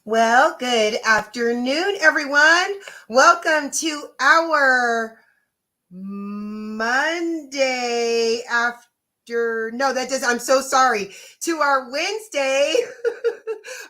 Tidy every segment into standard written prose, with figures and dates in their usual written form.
Well, good afternoon, everyone. Welcome to our Monday after. No, that does. I'm so sorry. To our Wednesday,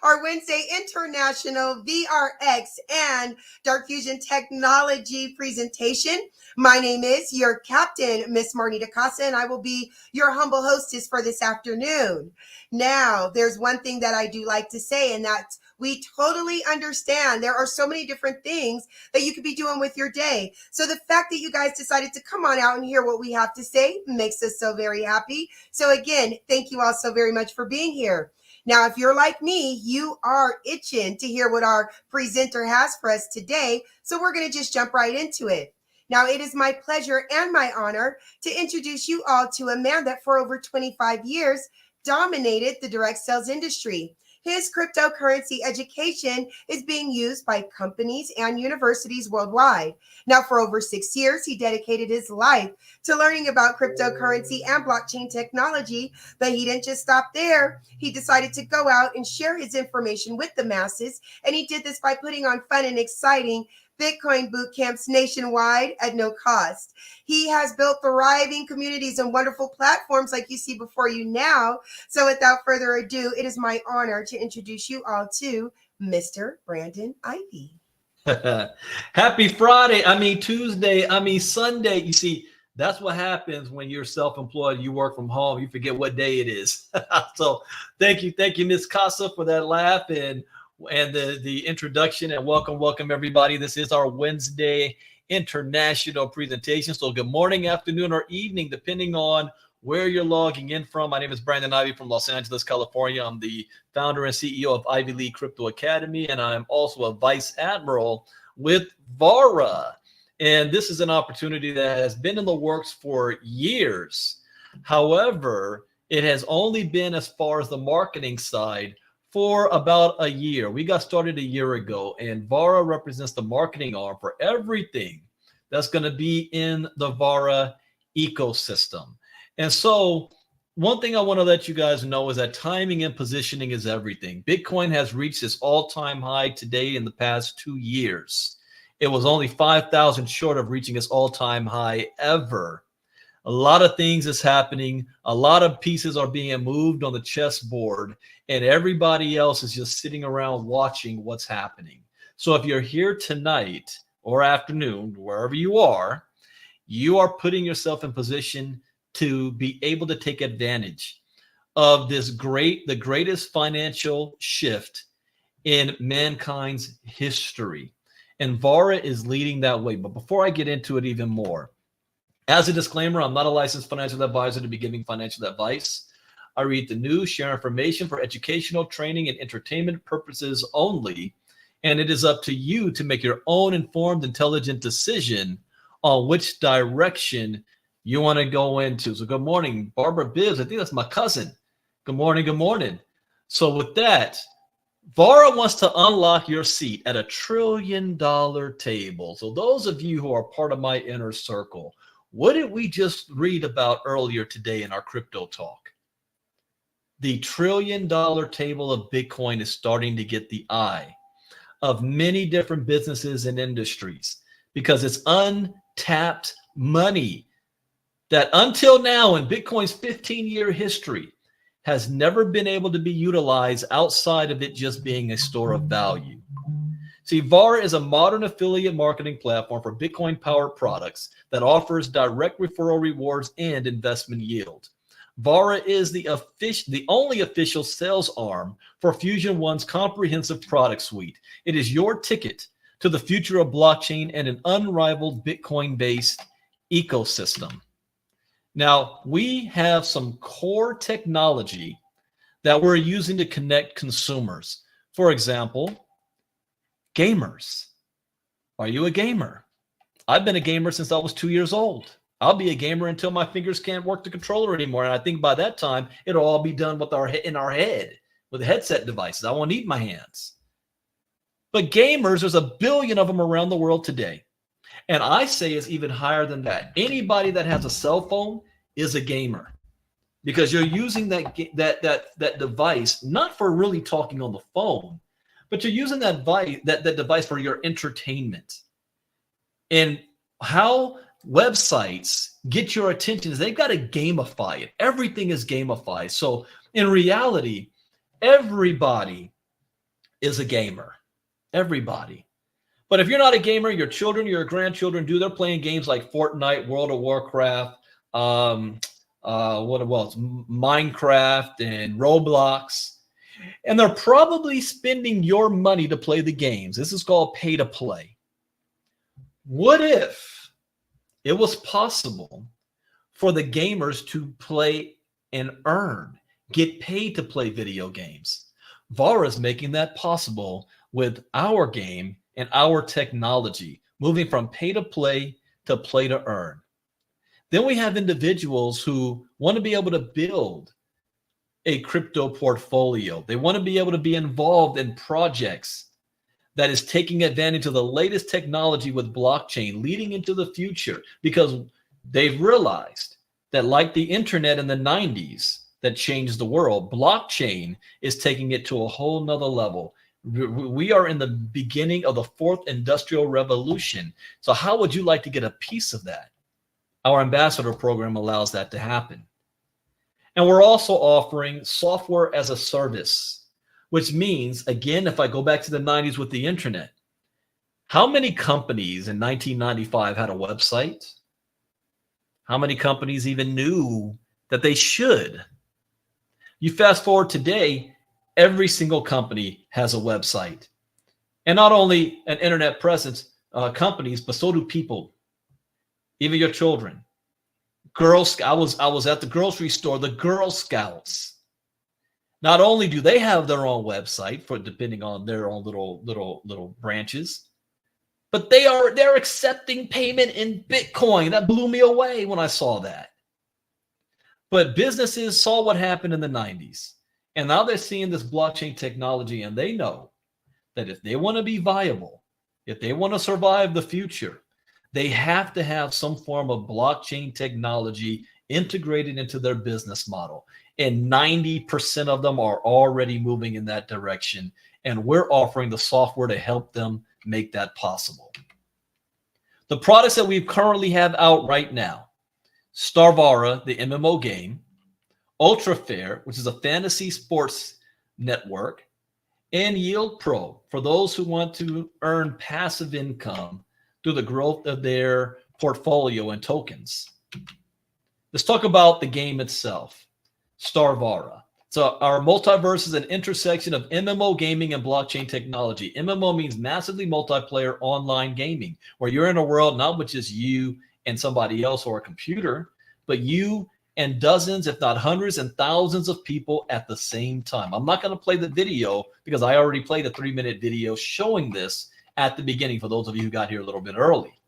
our Wednesday International VRX and Dark Fusion Technology presentation. My name is your captain, Miss Marnita Casa, and I will be your humble hostess for this afternoon. Now, there's one thing that I do like to say, and that's we totally understand there are so many different things that you could be doing with your day. So the fact that you guys decided to come on out and hear what we have to say makes us so very happy. So again, thank you all so very much for being here. Now, if you're like me, you are itching to hear what our presenter has for us today. So we're going to just jump right into it. Now, it is my pleasure and my honor to introduce you all to a man that for over 25 years dominated the direct sales industry. His cryptocurrency education is being used by companies and universities worldwide. Now, for over 6 years, he dedicated his life to learning about cryptocurrency and blockchain technology, but he didn't just stop there. He decided to go out and share his information with the masses, and he did this by putting on fun and exciting Bitcoin boot camps nationwide at no cost. He has built thriving communities and wonderful platforms like you see before you now. So without further ado, it is my honor to introduce you all to Mr. Brandon Ivy. Happy Friday. Tuesday. Sunday. You see, that's what happens when you're self-employed. You work from home. You forget what day it is. So thank you, Ms. Casa, for that laugh and the introduction, and welcome everybody. This is our Wednesday international presentation. So good morning, afternoon, or evening, depending on where you're logging in from. My name is Brandon Ivy from Los Angeles, California. I'm the founder and CEO of Ivy League Crypto Academy, and I'm also a vice admiral with VARA. And this is an opportunity that has been in the works for years. However, it has only been as far as the marketing side for about a year. We got started a year ago, and VARA represents the marketing arm for everything that's going to be in the VARA ecosystem. And so one thing I want to let you guys know is that timing and positioning is everything. Bitcoin has reached its all-time high today in the past 2 years. It was only 5,000 short of reaching its all-time high ever. A lot of things is happening. A lot of pieces are being moved on the chessboard, and everybody else is just sitting around watching what's happening. So if you're here tonight or afternoon, wherever you are putting yourself in position to be able to take advantage of the greatest financial shift in mankind's history. And VARA is leading that way. But before I get into it even more, as a disclaimer, I'm not a licensed financial advisor to be giving financial advice. I read the news, share information for educational, training, and entertainment purposes only. And it is up to you to make your own informed, intelligent decision on which direction you want to go into. So good morning, Barbara Bibbs. I think that's my cousin. Good morning, good morning. So with that, VARA wants to unlock your seat at $1 trillion table. So those of you who are part of my inner circle, what did we just read about earlier today in our crypto talk? The $1 trillion table of Bitcoin is starting to get the eye of many different businesses and industries because it's untapped money that until now in Bitcoin's 15-year history has never been able to be utilized outside of it just being a store of value. See, VARA is a modern affiliate marketing platform for Bitcoin-powered products that offers direct referral rewards and investment yield. VARA is the only official sales arm for Fusion One's comprehensive product suite. It is your ticket to the future of blockchain and an unrivaled Bitcoin-based ecosystem. Now, we have some core technology that we're using to connect consumers. For example, gamers. Are you a gamer? I've been a gamer since I was 2 years old. I'll be a gamer until my fingers can't work the controller anymore. And I think by that time, it'll all be done with in our head, with headset devices. I won't need my hands. But gamers, there's 1 billion of them around the world today. And I say it's even higher than that. Anybody that has a cell phone is a gamer because you're using that device not for really talking on the phone, but you're using that device for your entertainment. And how websites get your attention is they've got to gamify it. Everything is gamified. So in reality, everybody is a gamer. Everybody. But if you're not a gamer, your children, your grandchildren do. They're playing games like Fortnite, World of Warcraft, what else? Minecraft and Roblox. And they're probably spending your money to play the games. This is called pay to play. What if it was possible for the gamers to play and earn, get paid to play video games? VARA is making that possible with our game and our technology, moving from pay to play to earn. Then we have individuals who want to be able to build a crypto portfolio. They want to be able to be involved in projects that is taking advantage of the latest technology with blockchain leading into the future, because they've realized that, like the internet in the 90s that changed the world, blockchain is taking it to a whole nother level. We are in the beginning of the fourth industrial revolution. So how would you like to get a piece of that? Our ambassador program allows that to happen. And we're also offering software as a service, which means, again, if I go back to the 90s with the internet, how many companies in 1995 had a website? How many companies even knew that they should? You fast forward today, every single company has a website. And not only an internet presence, companies, but so do people, even your children. Girl Scouts, I was at the grocery store, the Girl Scouts. Not only do they have their own website for depending on their own little branches, but they're accepting payment in Bitcoin. That blew me away when I saw that. But businesses saw what happened in the 90s. And now they're seeing this blockchain technology, and they know that if they want to be viable, if they want to survive the future, they have to have some form of blockchain technology integrated into their business model. And 90% of them are already moving in that direction. And we're offering the software to help them make that possible. The products that we currently have out right now: VARA, the MMO game; Ultra Fair, which is a fantasy sports network; and Yield Pro, for those who want to earn passive income through the growth of their portfolio and tokens. Let's talk about the game itself, VARA. So our multiverse is an intersection of MMO gaming and blockchain technology. MMO means massively multiplayer online gaming, where you're in a world not with just you and somebody else or a computer, but you and dozens, if not hundreds and thousands of people at the same time. I'm not going to play the video because I already played a 3-minute video showing this at the beginning for those of you who got here a little bit early.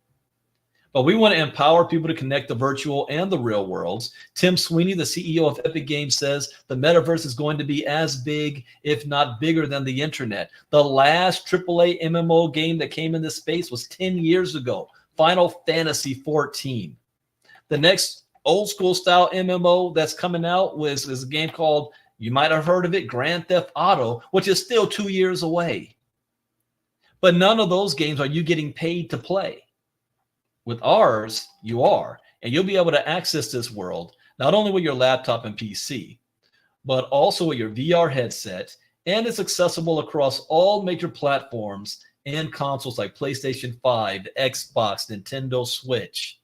But we want to empower people to connect the virtual and the real worlds. Tim Sweeney, the CEO of Epic Games, says the metaverse is going to be as big, if not bigger, than the internet. The last AAA MMO game that came in this space was 10 years ago, Final Fantasy 14. The next old school style MMO that's coming out is a game called, you might have heard of it, Grand Theft Auto, which is still 2 years away. But none of those games are you getting paid to play. With ours, you are, and you'll be able to access this world not only with your laptop and PC, but also with your VR headset, and it's accessible across all major platforms and consoles like PlayStation 5, Xbox, Nintendo Switch.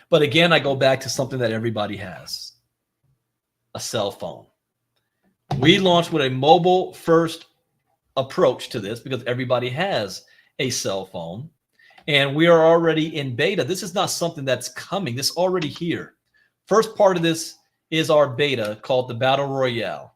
But again, I go back to something that everybody has: a cell phone. We launched with a mobile-first approach to this because everybody has a cell phone. And we are already in beta. This is not something that's coming. This is already here. First part of this is our beta called the Battle Royale.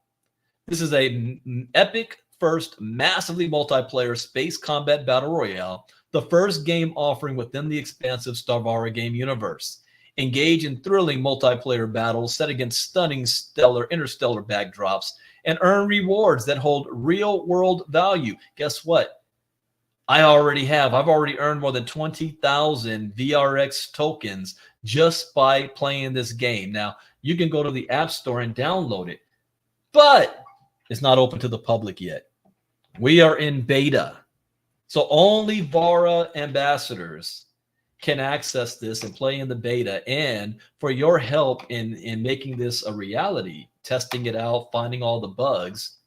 This is a epic first massively multiplayer space combat battle royale, the first game offering within the expansive VARA game universe. Engage in thrilling multiplayer battles set against stunning interstellar backdrops and earn rewards that hold real-world value. Guess what? I've already earned more than 20,000 VRX tokens just by playing this game. Now, you can go to the App Store and download it, but it's not open to the public yet. We are in beta. So only VARA ambassadors can access this and play in the beta. And for your help in making this a reality, testing it out, finding all the bugs,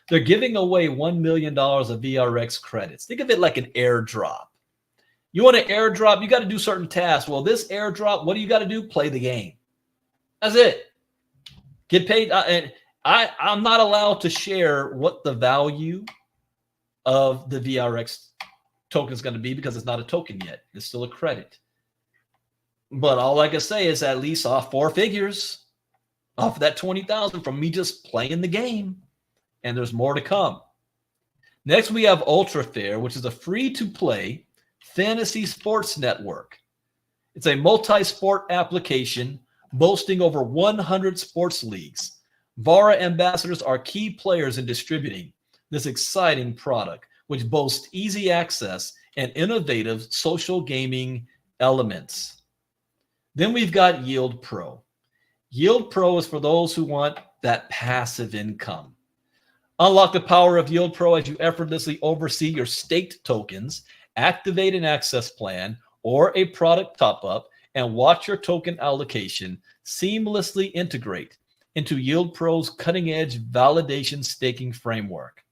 they're giving away $1 million of VRX credits. Think of it like an airdrop. You want an airdrop, you got to do certain tasks. Well, this airdrop, what do you got to do? Play the game. That's it. Get paid. And I'm not allowed to share what the value of the VRX token is going to be because it's not a token yet. It's still a credit. But all I can say is at least off 4 figures off of that 20,000 from me just playing the game. And there's more to come. Next, we have Ultra Fair, which is a free-to-play fantasy sports network. It's a multi-sport application boasting over 100 sports leagues. VARA ambassadors are key players in distributing this exciting product, which boasts easy access and innovative social gaming elements. Then we've got Yield Pro. Yield Pro is for those who want that passive income. Unlock the power of Yield Pro as you effortlessly oversee your staked tokens, activate an access plan or a product top-up, and watch your token allocation seamlessly integrate into Yield Pro's cutting-edge validation staking framework.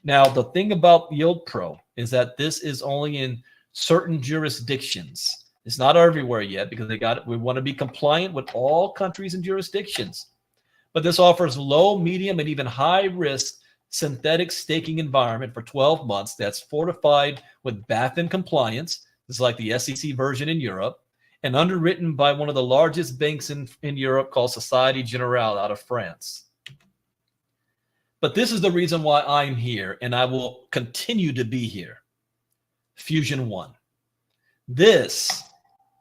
Now, the thing about Yield Pro is that this is only in certain jurisdictions. It's not everywhere yet because we want to be compliant with all countries and jurisdictions. But this offers low, medium, and even high-risk synthetic staking environment for 12 months that's fortified with BaFin compliance. This is like the SEC version in Europe, and underwritten by one of the largest banks in Europe called Société Générale out of France. But this is the reason why I'm here, and I will continue to be here. Fusion One. This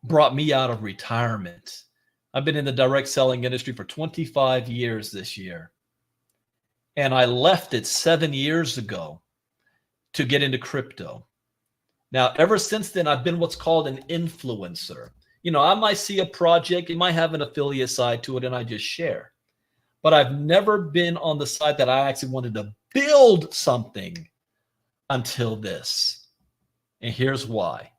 brought me out of retirement. I've been in the direct selling industry for 25 years this year. And I left it 7 years ago to get into crypto. Now, ever since then, I've been what's called an influencer. You know, I might see a project, it might have an affiliate side to it, and I just share. But I've never been on the side that I actually wanted to build something until this. And here's why.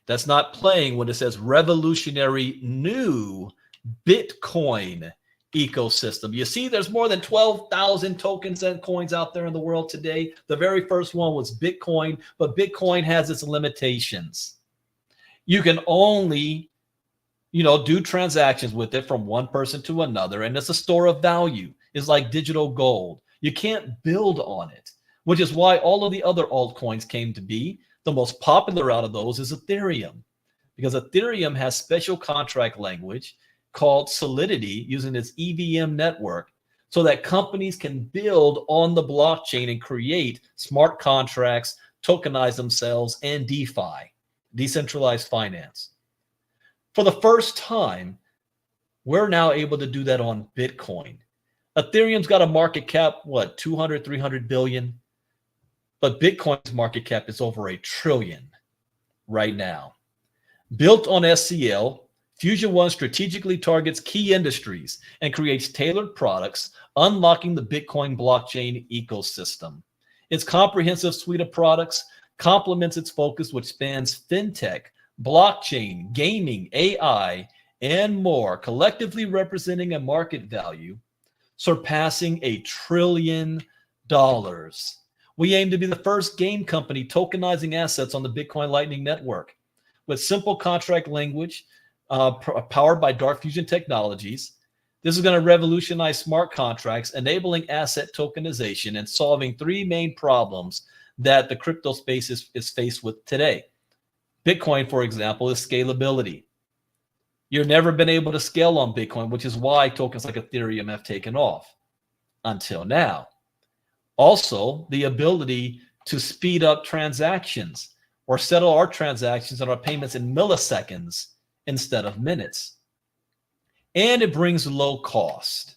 That's not playing when it says revolutionary new Bitcoin ecosystem. You see, there's more than 12,000 tokens and coins out there in the world today. The very first one was Bitcoin, but Bitcoin has its limitations. You can only, do transactions with it from one person to another, and it's a store of value. It's like digital gold. You can't build on it, which is why all of the other altcoins came to be. The most popular out of those is Ethereum, because Ethereum has special contract language called Solidity using its EVM network so that companies can build on the blockchain and create smart contracts, tokenize themselves, and DeFi, decentralized finance. For the first time, we're now able to do that on Bitcoin. Ethereum's got a market cap, 200, 300 billion? But Bitcoin's market cap is over $1 trillion right now. Built on SCL, Fusion One strategically targets key industries and creates tailored products, unlocking the Bitcoin blockchain ecosystem. Its comprehensive suite of products complements its focus, which spans fintech, blockchain, gaming, AI, and more, collectively representing a market value surpassing $1 trillion. We aim to be the first game company tokenizing assets on the Bitcoin Lightning Network with simple contract language powered by Dark Fusion technologies. This is going to revolutionize smart contracts, enabling asset tokenization and solving 3 main problems that the crypto space is faced with today. Bitcoin, for example, is scalability. You've never been able to scale on Bitcoin, which is why tokens like Ethereum have taken off until now. Also, the ability to speed up transactions or settle our transactions and our payments in milliseconds instead of minutes. And it brings low cost.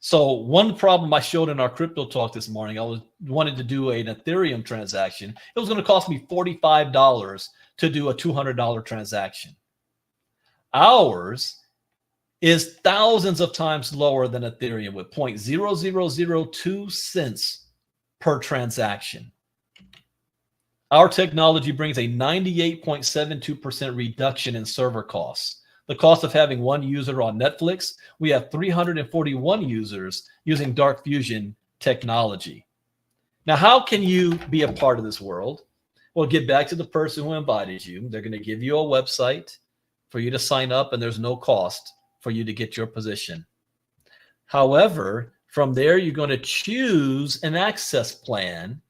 So one problem I showed in our crypto talk this morning, I wanted to do an Ethereum transaction. It was going to cost me $45 to do a $200 transaction. Ours is thousands of times lower than Ethereum with 0.0002 cents per transaction. Our technology brings a 98.72% reduction in server costs. The cost of having one user on Netflix, we have 341 users using Dark Fusion technology. Now, how can you be a part of this world? Well, get back to the person who invited you. They're going to give you a website for you to sign up, and there's no cost for you to get your position. However, from there, you're going to choose an access plan.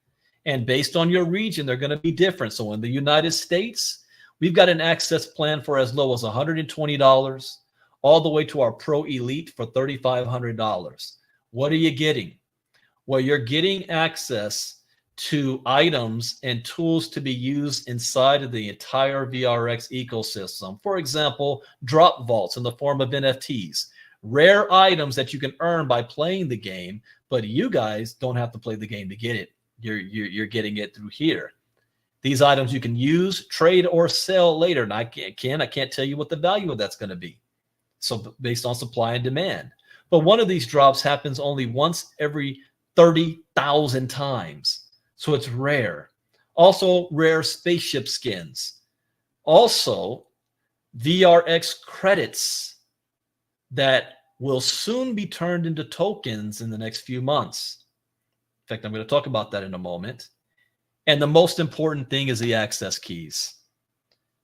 And based on your region, they're going to be different. So in the United States, we've got an access plan for as low as $120, all the way to our Pro Elite for $3,500. What are you getting? Well, you're getting access to items and tools to be used inside of the entire VRX ecosystem. For example, drop vaults in the form of NFTs, rare items that you can earn by playing the game, but you guys don't have to play the game to get it. You're getting it through here. These items you can use, trade, or sell later. And I can't tell you what the value of that's going to be. So based on supply and demand. But one of these drops happens only once every 30,000 times. So it's rare. Also, rare spaceship skins. Also, VRX credits that will soon be turned into tokens in the next few months. In fact, I'm going to talk about that in a moment. And the most important thing is the access keys.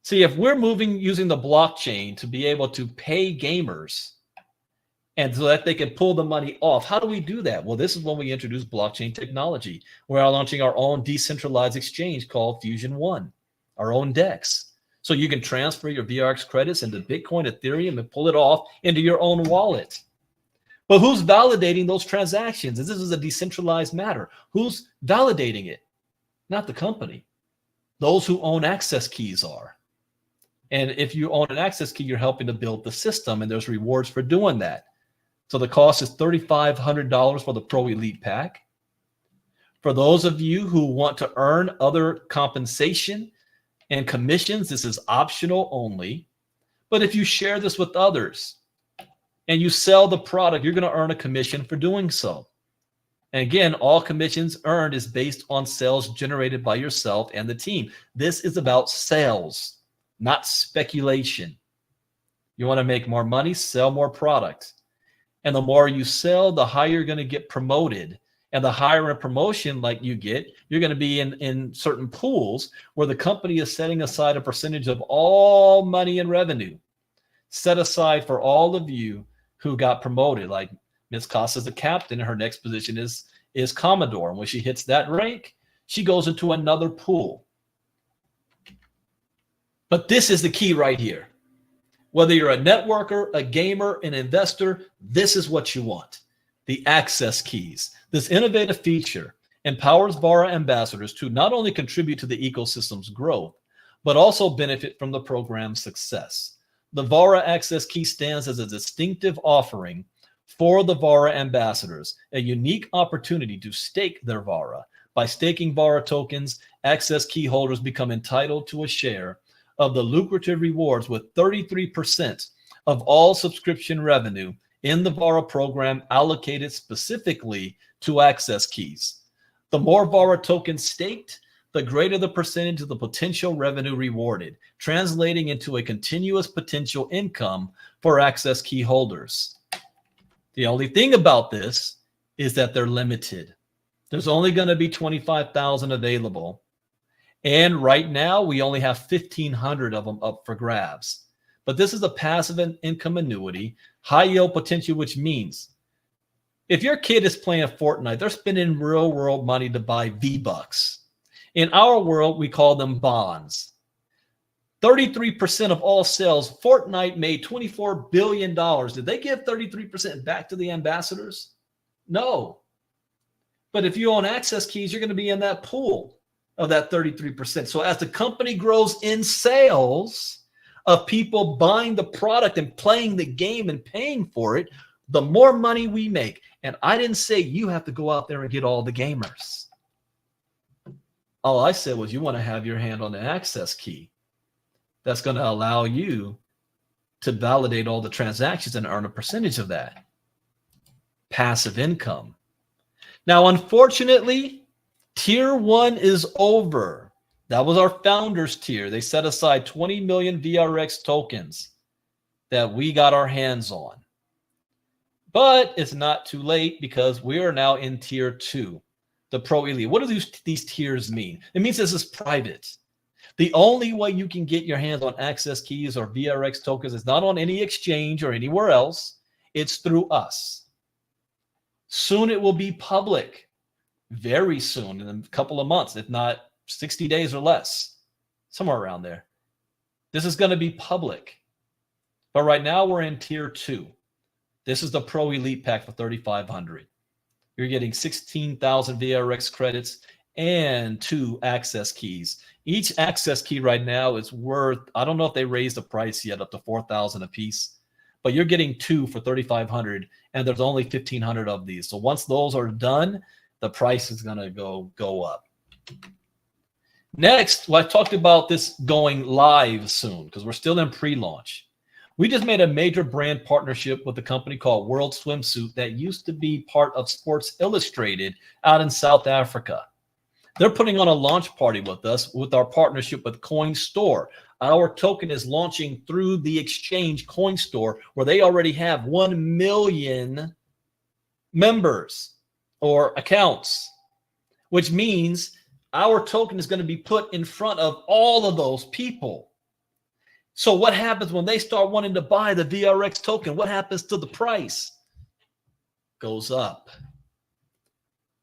See, if we're using the blockchain to be able to pay gamers and so that they can pull the money off, how do we do that? Well, this is when we introduce blockchain technology. We're launching our own decentralized exchange called Fusion One, our own DEX. So you can transfer your VRX credits into Bitcoin, Ethereum, and pull it off into your own wallet. But who's validating those transactions? This is a decentralized matter. Who's validating it? Not the company. Those who own access keys are. And if you own an access key, you're helping to build the system, and there's rewards for doing that. So the cost is $3,500 for the Pro Elite pack. For those of you who want to earn other compensation and commissions, this is optional only. But if you share this with others, and you sell the product, you're going to earn a commission for doing so. And again, all commissions earned is based on sales generated by yourself and the team. This is about sales, not speculation. You want to make more money, sell more product. And the more you sell, the higher you're going to get promoted. And the higher a promotion like you get, you're going to be in certain pools where the company is setting aside a percentage of all money and revenue set aside for all of you who got promoted. Like Ms. Costa's a captain, and her next position is Commodore. And when she hits that rank, she goes into another pool. But this is the key right here. Whether you're a networker, a gamer, an investor, this is what you want. The access keys. This innovative feature empowers VARA ambassadors to not only contribute to the ecosystem's growth, but also benefit from the program's success. The VARA access key stands as a distinctive offering for the VARA ambassadors, a unique opportunity to stake their VARA. By staking VARA tokens, access key holders become entitled to a share of the lucrative rewards, with 33% of all subscription revenue in the VARA program allocated specifically to access keys. The more VARA tokens staked, the greater the percentage of the potential revenue rewarded, translating into a continuous potential income for access key holders. The only thing about this is that they're limited. There's only going to be 25,000 available. And right now, we only have 1,500 of them up for grabs. But this is a passive income annuity, high yield potential, which means if your kid is playing Fortnite, they're spending real world money to buy V-Bucks. In our world, we call them bonds. 33% of all sales, Fortnite made $24 billion. Did they give 33% back to the ambassadors? No. But if you own access keys, you're going to be in that pool of that 33%. So as the company grows in sales of people buying the product and playing the game and paying for it, the more money we make. And I didn't say you have to go out there and get all the gamers. All I said was you want to have your hand on the access key. That's going to allow you to validate all the transactions and earn a percentage of that. Passive income. Now, unfortunately, Tier 1 is over. That was our founders tier. They set aside 20 million VRX tokens that we got our hands on. But it's not too late because we are now in tier 2, the Pro Elite. What do these tiers mean? It means this is private. The only way you can get your hands on access keys or VRX tokens is not on any exchange or anywhere else. It's through us. Soon it will be public. Very soon, in a couple of months, if not 60 days or less, somewhere around there. This is going to be public. But right now we're in tier 2. This is the Pro Elite pack for 3,500. You're getting 16,000 VRX credits and 2 access keys. Each access key right now is worth, I don't know if they raised the price yet, up to 4,000 a piece, but you're getting 2 for 3,500, and there's only 1,500 of these. So once those are done, the price is going to go up. Next, well, I talked about this going live soon because we're still in pre-launch. We just made a major brand partnership with a company called World Swimsuit that used to be part of Sports Illustrated out in South Africa. They're putting on a launch party with us with our partnership with Coin Store. Our token is launching through the exchange Coin Store, where they already have 1 million members or accounts, which means our token is going to be put in front of all of those people. So what happens when they start wanting to buy the VRX token? What happens to the price? Goes up.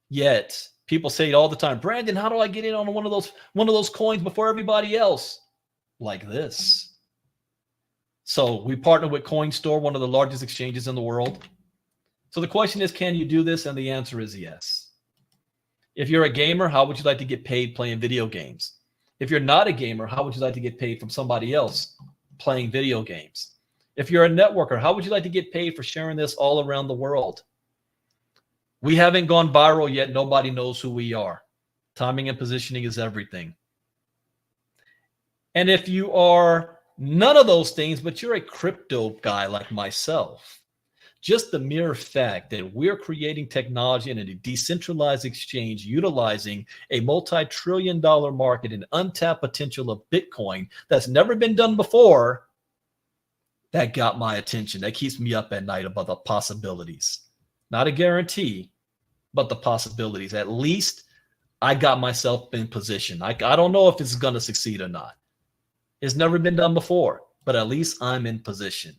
Yet people say it all the time, Brandon, how do I get in on one of those coins before everybody else? Like this. So we partner with Coin Store, one of the largest exchanges in the world. So the question is, can you do this? And the answer is yes. If you're a gamer, how would you like to get paid playing video games? If you're not a gamer, how would you like to get paid from somebody else playing video games? If you're a networker, how would you like to get paid for sharing this all around the world? We haven't gone viral yet. Nobody knows who we are. Timing and positioning is everything. And if you are none of those things, but you're a crypto guy like myself, just the mere fact that we're creating technology in a decentralized exchange utilizing a multi-trillion-dollar market and untapped potential of Bitcoin that's never been done before, that got my attention. That keeps me up at night about the possibilities. Not a guarantee, but the possibilities. At least I got myself in position. I don't know if it's going to succeed or not. It's never been done before, but at least I'm in position.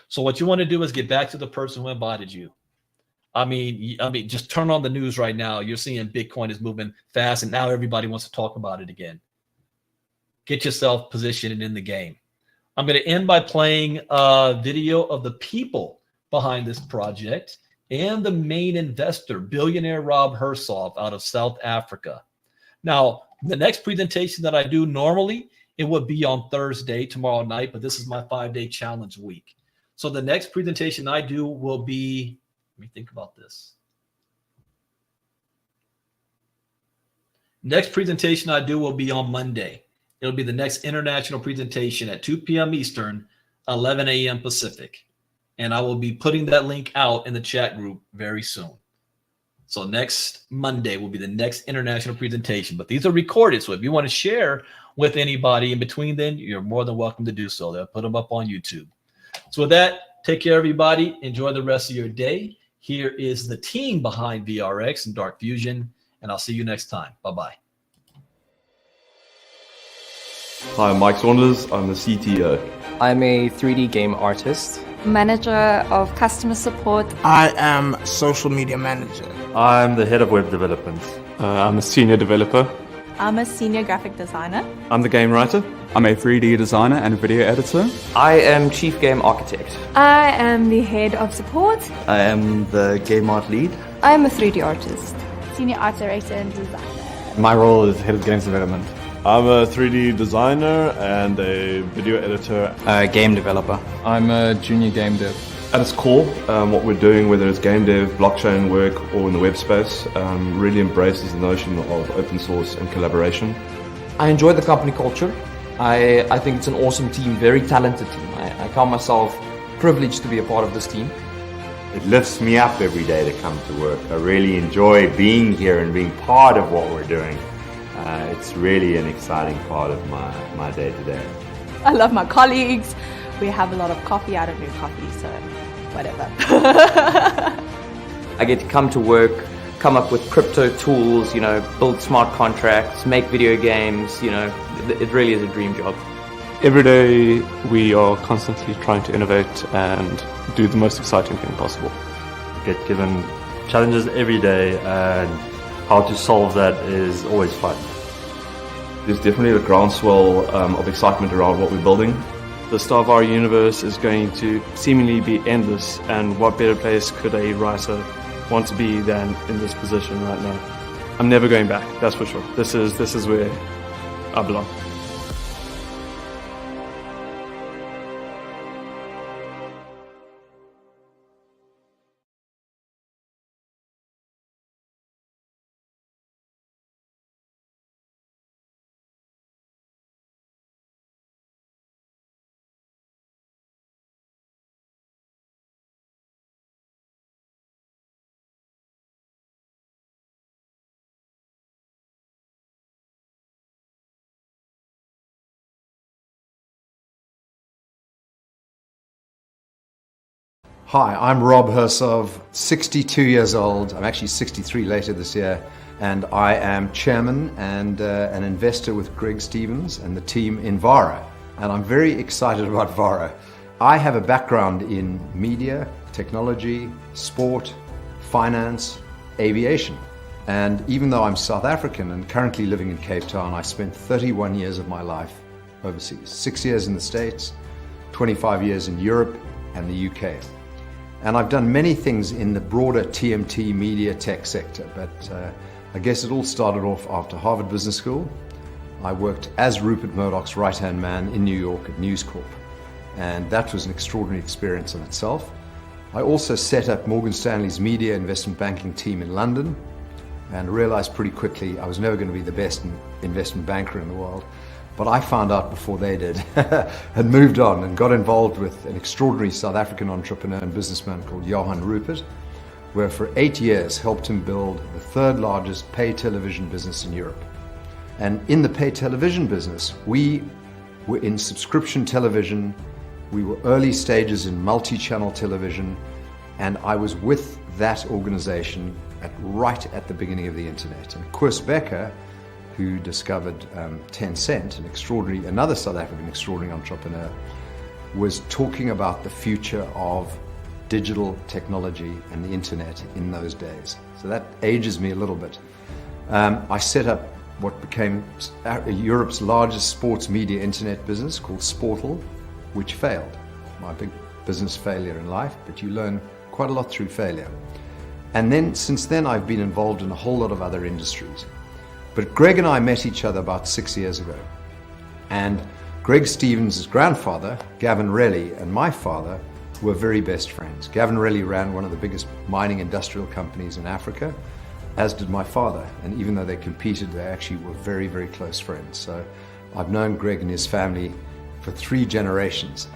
So what you want to do is get back to the person who invited you. I mean, just turn on the news right now. You're seeing Bitcoin is moving fast, and now everybody wants to talk about it again. Get yourself positioned in the game. I'm going to end by playing a video of the people behind this project and the main investor, billionaire Rob Hersov out of South Africa. Now, the next presentation that I do normally, it would be on Thursday, tomorrow night, but this is my 5-day challenge week. So the next presentation I do will be, let me think about this. Next presentation I do will be on Monday. It'll be the next international presentation at 2 p.m. Eastern, 11 a.m. Pacific. And I will be putting that link out in the chat group very soon. So next Monday will be the next international presentation. But these are recorded, so if you want to share with anybody in between then, you're more than welcome to do so. They'll put them up on YouTube. So with that, take care, everybody. Enjoy the rest of your day. Here is the team behind VRX and Dark Fusion, and I'll see you next time. Bye-bye. Hi, I'm Mike Saunders. I'm the CTO. I'm a 3D game artist. Manager of customer support. I am social media manager. I'm the head of web development. I'm a senior developer. I'm a senior graphic designer. I'm the game writer. I'm a 3D designer and a video editor. I am chief game architect. I am the head of support. I am the game art lead. I'm a 3D artist. Senior art director and designer. My role is head of games development. I'm a 3D designer and a video editor. Game developer. I'm a junior game dev. At its core, what we're doing, whether it's game dev, blockchain work, or in the web space, really embraces the notion of open source and collaboration. I enjoy the company culture. I think it's an awesome team, very talented team. I count myself privileged to be a part of this team. It lifts me up every day to come to work. I really enjoy being here and being part of what we're doing. It's really an exciting part of my day to day. I love my colleagues. We have a lot of coffee. I don't do coffee, so whatever. I get to come to work, come up with crypto tools, build smart contracts, make video games, it really is a dream job. Every day we are constantly trying to innovate and do the most exciting thing possible. Get given challenges every day, and how to solve that is always fun. There's definitely a groundswell of excitement around what we're building. The Star VARA universe is going to seemingly be endless, and what better place could a writer want to be than in this position right now. I'm never going back, that's for sure. This is where I belong. Hi, I'm Rob Hersov, 62 years old. I'm actually 63 later this year, and I am chairman and an investor with Greg Stevens and the team in VARA. And I'm very excited about VARA. I have a background in media, technology, sport, finance, aviation. And even though I'm South African and currently living in Cape Town, I spent 31 years of my life overseas. 6 years in the States, 25 years in Europe and the UK. And I've done many things in the broader TMT media tech sector, but I guess it all started off after Harvard Business School. I worked as Rupert Murdoch's right-hand man in New York at News Corp, and that was an extraordinary experience in itself. I also set up Morgan Stanley's media investment banking team in London, and realized pretty quickly I was never going to be the best investment banker in the world. But I found out before they did, and moved on and got involved with an extraordinary South African entrepreneur and businessman called Johan Rupert, where for 8 years helped him build the third largest pay television business in Europe. And in the pay television business, we were in subscription television, we were early stages in multi-channel television, and I was with that organization right at the beginning of the internet. And Koos Becker, who discovered Tencent, another South African extraordinary entrepreneur, was talking about the future of digital technology and the internet in those days. So that ages me a little bit. I set up what became Europe's largest sports media internet business called Sportal, which failed. My big business failure in life, but you learn quite a lot through failure. And then, since then, I've been involved in a whole lot of other industries. But Greg and I met each other about 6 years ago. And Greg Stevens' grandfather, Gavin Relly, and my father were very best friends. Gavin Relly ran one of the biggest mining industrial companies in Africa, as did my father. And even though they competed, they actually were very, very close friends. So I've known Greg and his family for 3 generations.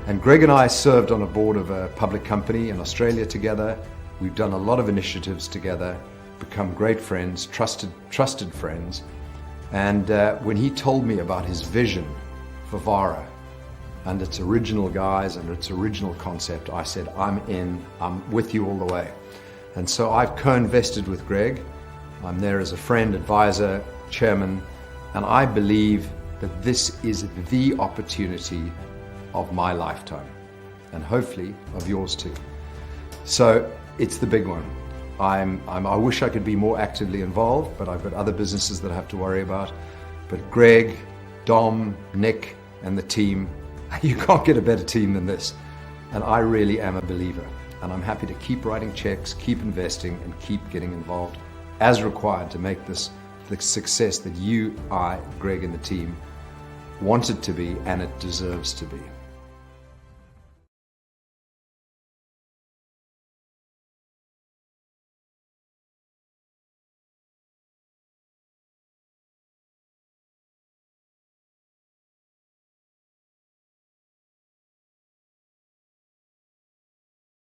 And Greg and I served on a board of a public company in Australia together. We've done a lot of initiatives together, become great friends, trusted friends. And when he told me about his vision for VARA and its original guys and its original concept, I said, I'm in, I'm with you all the way. And so I've co-invested with Greg. I'm there as a friend, advisor, chairman, and I believe that this is the opportunity of my lifetime, and hopefully of yours too. So it's the big one. I wish I could be more actively involved, but I've got other businesses that I have to worry about. But Greg, Dom, Nick, and the team, you can't get a better team than this. And I really am a believer. And I'm happy to keep writing checks, keep investing, and keep getting involved as required to make this the success that you, I, Greg, and the team want it to be, and it deserves to be.